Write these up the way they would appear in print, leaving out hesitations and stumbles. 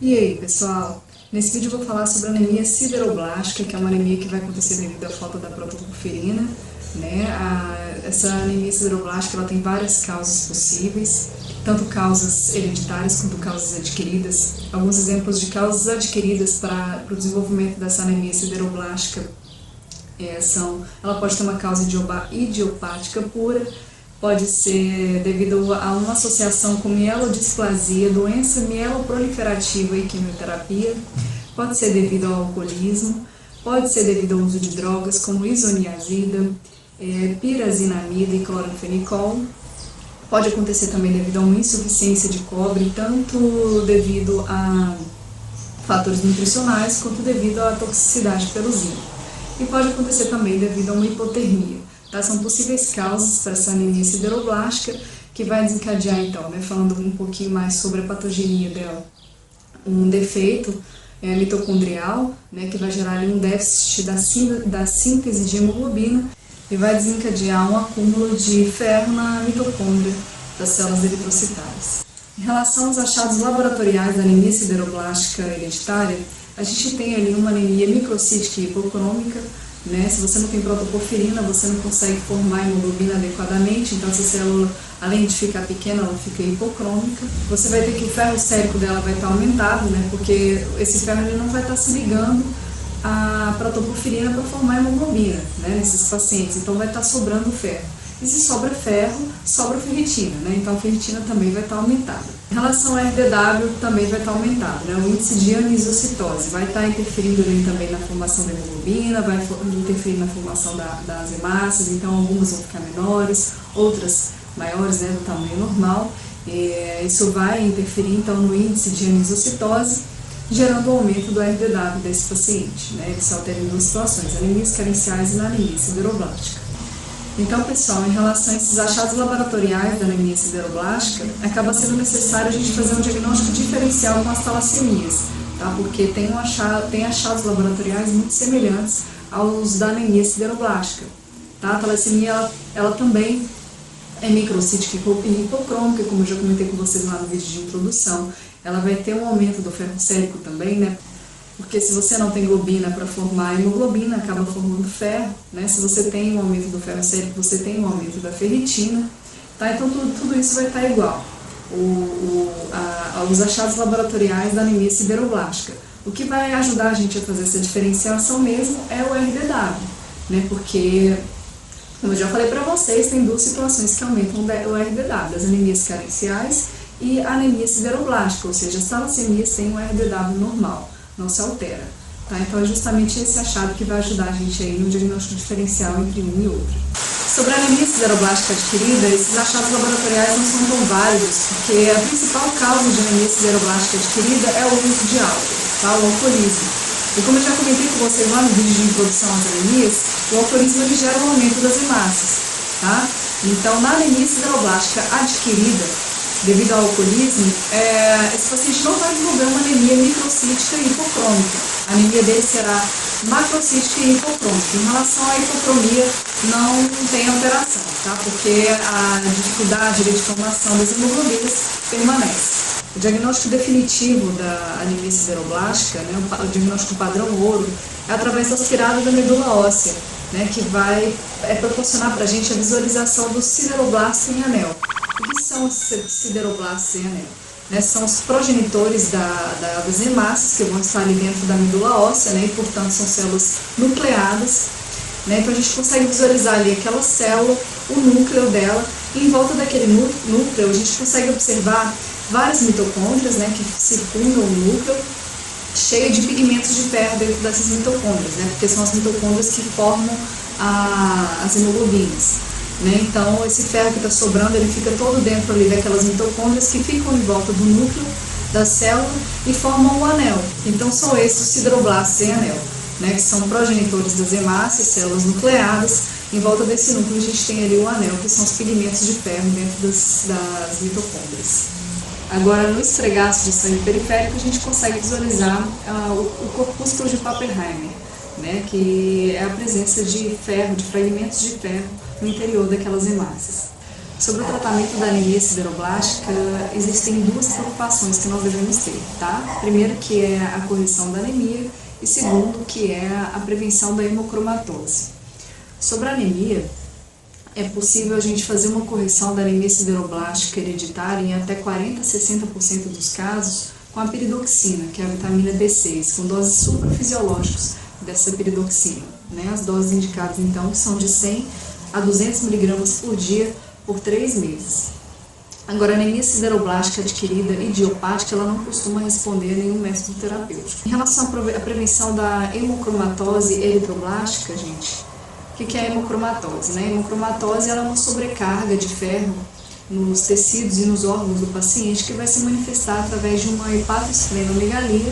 E aí, pessoal? Nesse vídeo eu vou falar sobre a anemia sideroblástica, que é uma anemia que vai acontecer devido à falta da protoporfirina, né? Essa anemia sideroblástica ela tem várias causas possíveis, tanto causas hereditárias quanto causas adquiridas. Alguns exemplos de causas adquiridas para o desenvolvimento dessa anemia sideroblástica ela pode ter uma causa idiopática pura, pode ser devido a uma associação com mielodisplasia, doença mieloproliferativa e quimioterapia, pode ser devido ao alcoolismo, pode ser devido ao uso de drogas como isoniazida, pirazinamida e cloranfenicol, pode acontecer também devido a uma insuficiência de cobre, tanto devido a fatores nutricionais quanto devido à toxicidade pelo zinco. E pode acontecer também devido a uma hipotermia. Tá? São possíveis causas para essa anemia sideroblástica que vai desencadear, então, falando um pouquinho mais sobre a patogenia dela, um defeito mitocondrial, que vai gerar ali um déficit da síntese de hemoglobina e vai desencadear um acúmulo de ferro na mitocôndria das células eritrocitárias. Em relação aos achados laboratoriais da anemia sideroblástica hereditária, a gente tem ali uma anemia microcítica e hipocrômica, Se você não tem protoporfirina, você não consegue formar hemoglobina adequadamente, então essa célula, além de ficar pequena, ela fica hipocrômica. Você vai ter que o ferro sérico dela vai estar aumentado, Porque esse ferro ele não vai estar se ligando à protoporfirina para formar hemoglobina, Nesses pacientes, então vai estar sobrando ferro. E se sobra ferro, sobra ferritina, Então a ferritina também vai estar aumentada. Em relação ao RDW, também vai estar aumentado, O índice de anisocitose vai estar interferindo ali também na formação da hemoglobina, vai interferir na formação das hemácias, então algumas vão ficar menores, outras maiores, do tamanho normal. Isso vai interferir, então, no índice de anisocitose, gerando o aumento do RDW desse paciente, Ele se altera em duas situações, anemias carenciais e na anemia sideroblástica. Então, pessoal, em relação a esses achados laboratoriais da anemia sideroblástica, acaba sendo necessário a gente fazer um diagnóstico diferencial com as talassemias, tá? Porque tem achados laboratoriais muito semelhantes aos da anemia sideroblástica, tá? A talassemia, ela também é microcítica e hipocrômica, como eu já comentei com vocês lá no vídeo de introdução. Ela vai ter um aumento do ferro sérico também, Porque se você não tem globina para formar hemoglobina, acaba formando ferro, Se você tem um aumento do ferro sérico, você tem um aumento da ferritina, tá? Então tudo isso vai estar igual. Os achados laboratoriais da anemia sideroblástica. O que vai ajudar a gente a fazer essa diferenciação mesmo é o RDW, Porque, como eu já falei para vocês, tem duas situações que aumentam o RDW, as anemias carenciais e a anemia sideroblástica, ou seja, as talassemias têm um RDW normal, não se altera. Tá? Então é justamente esse achado que vai ajudar a gente aí no diagnóstico diferencial entre um e outro. Sobre a anemia sideroblástica adquirida, esses achados laboratoriais não são tão válidos, porque a principal causa de anemia sideroblástica adquirida é o uso de álcool, tá? O alcoolismo. E como eu já comentei com vocês lá no vídeo de introdução às anemias, o alcoolismo ele gera um aumento das hemácias, tá? Então, na anemia sideroblástica adquirida, devido ao alcoolismo, esse paciente não vai desenvolver uma anemia microcítica e hipocrômica. A anemia dele será macrocítica e hipocrômica. Em relação à hipocromia, não tem alteração, tá? Porque a dificuldade de formação das hemoglobinas permanece. O diagnóstico definitivo da anemia sideroblástica, o diagnóstico padrão ouro, é através da aspirada da medula óssea, que vai proporcionar para a gente a visualização do sideroblasto em anel. O que são os sideroblastos em anel? São os progenitores das hemácias que vão estar ali dentro da medula óssea, e portanto são células nucleadas. Então a gente consegue visualizar ali aquela célula, o núcleo dela, e em volta daquele núcleo a gente consegue observar várias mitocôndrias que circundam o núcleo, cheio de pigmentos de ferro dentro dessas mitocôndrias, porque são as mitocôndrias que formam as hemoglobinas. Então, esse ferro que está sobrando, ele fica todo dentro ali daquelas mitocôndrias que ficam em volta do núcleo da célula e formam o anel. Então, são esses os sideroblastos em anel, que são progenitores das hemácias, células nucleadas. Em volta desse núcleo, a gente tem ali o anel, que são os pigmentos de ferro dentro das mitocôndrias. Agora, no esfregaço de sangue periférico, a gente consegue visualizar o corpúsculo de Pappenheimer, que é a presença de ferro, de fragmentos de ferro no interior daquelas hemácias. Sobre o tratamento da anemia sideroblástica, existem duas preocupações que nós devemos ter, tá? Primeiro, que é a correção da anemia, e segundo, que é a prevenção da hemocromatose. Sobre a anemia, é possível a gente fazer uma correção da anemia sideroblástica hereditária em até 40 a 60% dos casos com a piridoxina, que é a vitamina B6, com doses suprafisiológicas dessa piridoxina, né? As doses indicadas, então, são de 100 a 200 mg por dia por 3 meses. Agora, a anemia sideroblástica adquirida idiopática, ela não costuma responder a nenhum método terapêutico. Em relação à prevenção da hemocromatose eritroblástica, gente, o que é a hemocromatose? A hemocromatose ela é uma sobrecarga de ferro nos tecidos e nos órgãos do paciente que vai se manifestar através de uma hepatosplenomegalia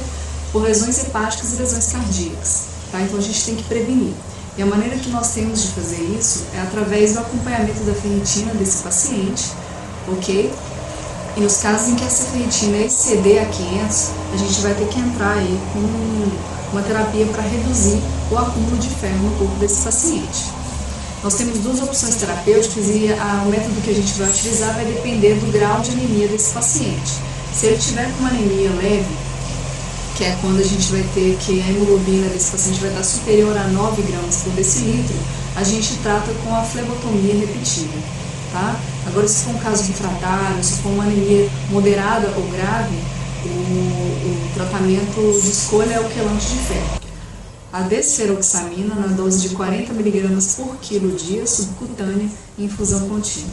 por lesões hepáticas e lesões cardíacas. Tá? Então, a gente tem que prevenir. E a maneira que nós temos de fazer isso é através do acompanhamento da ferritina desse paciente, ok? E nos casos em que essa ferritina exceder a 500, a gente vai ter que entrar aí com uma terapia para reduzir o acúmulo de ferro no corpo desse paciente. Nós temos duas opções terapêuticas e o método que a gente vai utilizar vai depender do grau de anemia desse paciente. Se ele tiver com uma anemia leve, que é quando a gente vai ter que a hemoglobina desse paciente vai estar superior a 9 gramas por decilitro, a gente trata com a flebotomia repetida, tá? Agora, se for um caso refratário, se for uma anemia moderada ou grave, o tratamento de escolha é o quelante de ferro. A desferoxamina na dose de 40 mg por quilo dia subcutânea em infusão contínua.